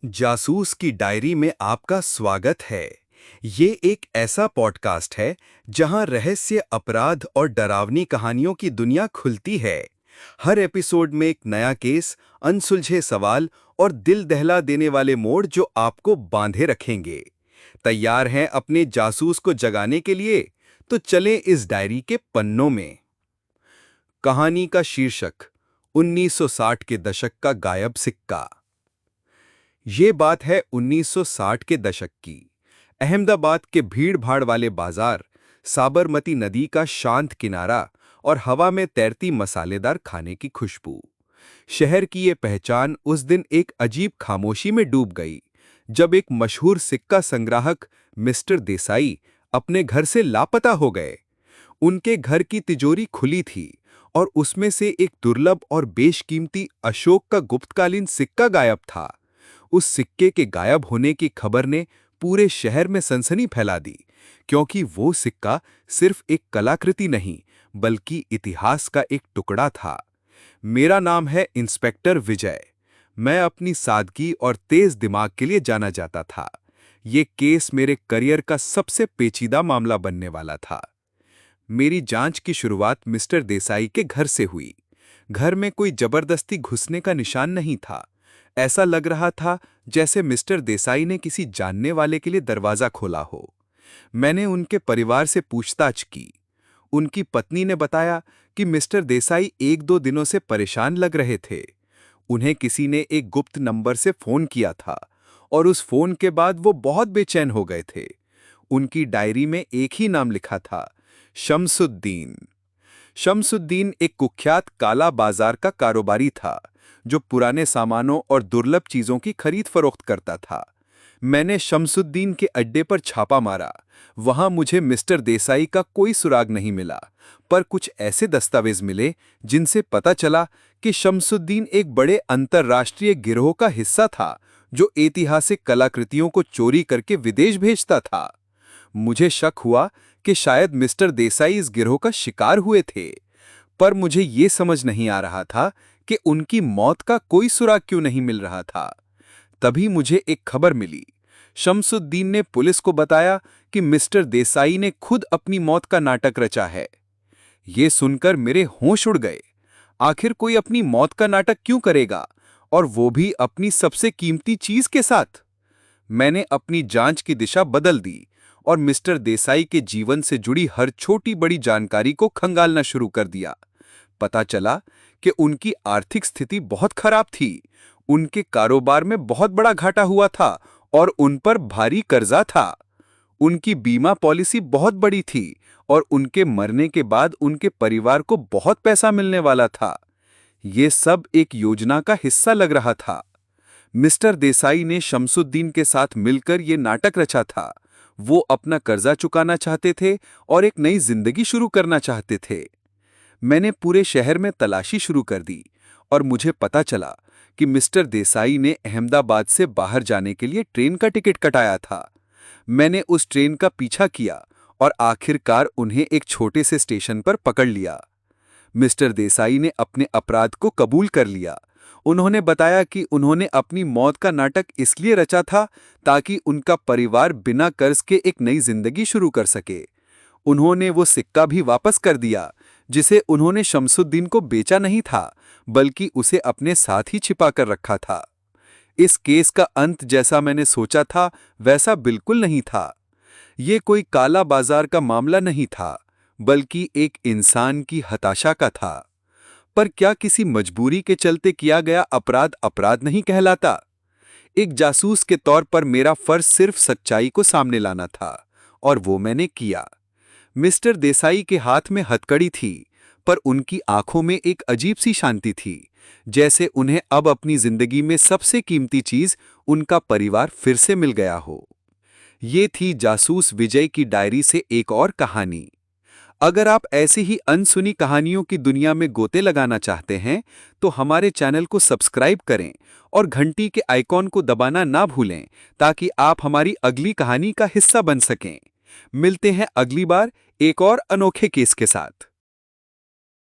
जासूस की डायरी में आपका स्वागत है। ये एक ऐसा पॉडकास्ट है जहां रहस्य, अपराध और डरावनी कहानियों की दुनिया खुलती है। हर एपिसोड में एक नया केस, अनसुलझे सवाल और दिल दहला देने वाले मोड़ जो आपको बांधे रखेंगे। तैयार हैं अपने जासूस को जगाने के लिए? तो चलें इस डायरी के पन्नों में। कहानी का शीर्षक 1960 के दशक का गायब सिक्का। ये बात है 1960 के दशक की। अहमदाबाद के भीड़-भाड़ वाले बाजार, साबरमती नदी का शांत किनारा और हवा में तैरती मसालेदार खाने की खुशबू। शहर की ये पहचान उस दिन एक अजीब खामोशी में डूब गई, जब एक मशहूर सिक्का संग्राहक मिस्टर देसाई अपने घर से लापता हो गए। उनके घर की तिजोरी खुली थी और उसमें से एक दुर्लभ और बेशकीमती अशोक का गुप्तकालीन सिक्का गायब था। उस सिक्के के गायब होने की खबर ने पूरे शहर में सनसनी फैला दी, क्योंकि वो सिक्का सिर्फ एक कलाकृति नहीं, बल्कि इतिहास का एक टुकड़ा था। मेरा नाम है इंस्पेक्टर विजय। मैं अपनी सादगी और तेज दिमाग के लिए जाना जाता था। ये केस मेरे करियर का सबसे पेचीदा मामला बनने वाला था। मेरी जांच की शुरुआत मिस्टर देसाई के घर से हुई। घर में कोई जबरदस्ती घुसने का निशान नहीं था। ऐसा लग रहा था जैसे मिस्टर देसाई ने किसी जानने वाले के लिए दरवाजा खोला हो। मैंने उनके परिवार से पूछताछ की। उनकी पत्नी ने बताया कि मिस्टर देसाई एक दो दिनों से परेशान लग रहे थे। उन्हें किसी ने एक गुप्त नंबर से फोन किया था और उस फोन के बाद वो बहुत बेचैन हो गए थे। उनकी डायरी में एक ही नाम लिखा था, शमसुद्दीन। शमसुद्दीन एक कुख्यात काला बाजार का कारोबारी था, जो पुराने सामानों और दुर्लभ चीजों की खरीद फरोख्त करता था। मैंने शमसुद्दीन के अड्डे पर छापा मारा। वहां मुझे मिस्टर देसाई का कोई सुराग नहीं मिला, पर कुछ ऐसे दस्तावेज मिले जिनसे पता चला कि शमसुद्दीन एक बड़े अंतर्राष्ट्रीय गिरोह का हिस्सा था, जो ऐतिहासिक कलाकृतियों को चोरी करके विदेश भेजता था। मुझे शक हुआ कि शायद मिस्टर देसाई इस गिरोह का शिकार हुए थे, पर मुझे ये समझ नहीं आ रहा था कि उनकी मौत का कोई सुराग क्यों नहीं मिल रहा था। तभी मुझे एक खबर मिली। शमसुद्दीन ने पुलिस को बताया कि मिस्टर देसाई ने खुद अपनी मौत का नाटक रचा है। ये सुनकर मेरे होश उड़ गए। आखिर कोई अपनी मौत का नाटक क्यों करेगा, और वो भी अपनी सबसे कीमती चीज के साथ? मैंने अपनी जांच की दिशा बदल दी और मिस्टर देसाई के जीवन से जुड़ी हर छोटी बड़ी जानकारी को खंगालना शुरू कर दिया। पता चला कि उनकी आर्थिक स्थिति बहुत खराब थी। उनके कारोबार में बहुत बड़ा घाटा हुआ था और उन पर भारी कर्जा था। उनकी बीमा पॉलिसी बहुत बड़ी थी और उनके मरने के बाद उनके परिवार को बहुत पैसा मिलने वाला था। ये सब एक योजना का हिस्सा लग रहा था। मिस्टर देसाई ने शमसुद्दीन के साथ मिलकर ये नाटक रचा था। वो अपना कर्जा चुकाना चाहते थे और एक नई जिंदगी शुरू करना चाहते थे। मैंने पूरे शहर में तलाशी शुरू कर दी और मुझे पता चला कि मिस्टर देसाई ने अहमदाबाद से बाहर जाने के लिए ट्रेन का टिकट कटाया था। मैंने उस ट्रेन का पीछा किया और आखिरकार उन्हें एक छोटे से स्टेशन पर पकड़ लिया। मिस्टर देसाई ने अपने अपराध को कबूल कर लिया। उन्होंने बताया कि उन्होंने अपनी मौत का नाटक इसलिए रचा था ताकि उनका परिवार बिना कर्ज के एक नई जिंदगी शुरू कर सके। उन्होंने वो सिक्का भी वापस कर दिया जिसे उन्होंने शमसुद्दीन को बेचा नहीं था, बल्कि उसे अपने साथ ही छिपा कर रखा था। इस केस का अंत जैसा मैंने सोचा था वैसा बिल्कुल नहीं था। ये कोई काला बाजार का मामला नहीं था, बल्कि एक इंसान की हताशा का था। पर क्या किसी मजबूरी के चलते किया गया अपराध अपराध नहीं कहलाता? एक जासूस के तौर पर मेरा फर्ज सिर्फ सच्चाई को सामने लाना था, और वो मैंने किया। मिस्टर देसाई के हाथ में हथकड़ी थी, पर उनकी आंखों में एक अजीब सी शांति थी, जैसे उन्हें अब अपनी जिंदगी में सबसे कीमती चीज, उनका परिवार, फिर से मिल गया हो। ये थी जासूस विजय की डायरी से एक और कहानी। अगर आप ऐसी ही अनसुनी कहानियों की दुनिया में गोते लगाना चाहते हैं, तो हमारे चैनल को सब्सक्राइब करें और घंटी के आइकॉन को दबाना ना भूलें, ताकि आप हमारी अगली कहानी का हिस्सा बन सकें। मिलते हैं अगली बार एक और अनोखे केस के साथ।